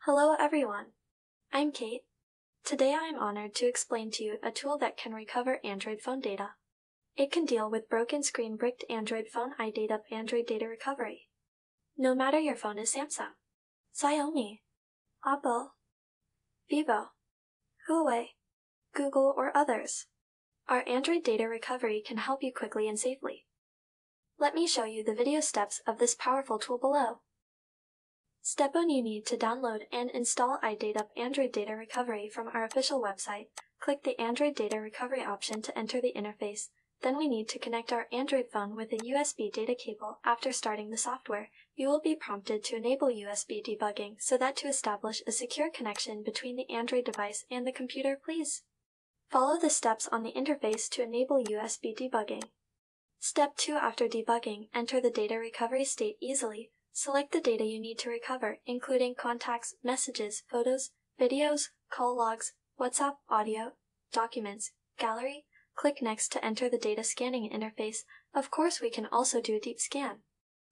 Hello everyone, I'm Kate. Today I am honored to explain to you a tool that can recover Android phone data. It can deal with broken screen bricked Android phone iData Android data recovery. No matter your phone is Samsung, Xiaomi, Oppo, Vivo, Huawei, Google, or others, our Android data recovery can help you quickly and safely. Let me show you the video steps of this powerful tool below. Step 1. You need to download and install iData Android Data Recovery from our official website. Click the Android Data Recovery option to enter the interface. Then we need to connect our Android phone with a USB data cable. After starting the software, you will be prompted to enable USB debugging so that to establish a secure connection between the Android device and the computer, please follow the steps on the interface to enable USB debugging. Step 2. After debugging, enter the data recovery state easily. Select the data you need to recover, including contacts, messages, photos, videos, call logs, WhatsApp, audio, documents, gallery. Click Next to enter the data scanning interface. Of course, we can also do a deep scan.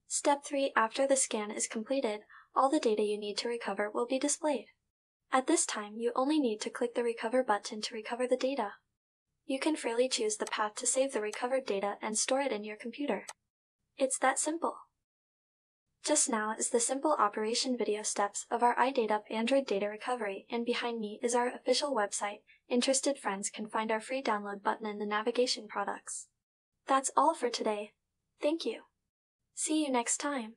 Step 3. After the scan is completed, all the data you need to recover will be displayed. At this time, you only need to click the Recover button to recover the data. You can freely choose the path to save the recovered data and store it in your computer. It's that simple. Just now is the simple operation video steps of our iData Android data recovery, and behind me is our official website. Interested friends can find our free download button in the navigation products. That's all for today. Thank you. See you next time.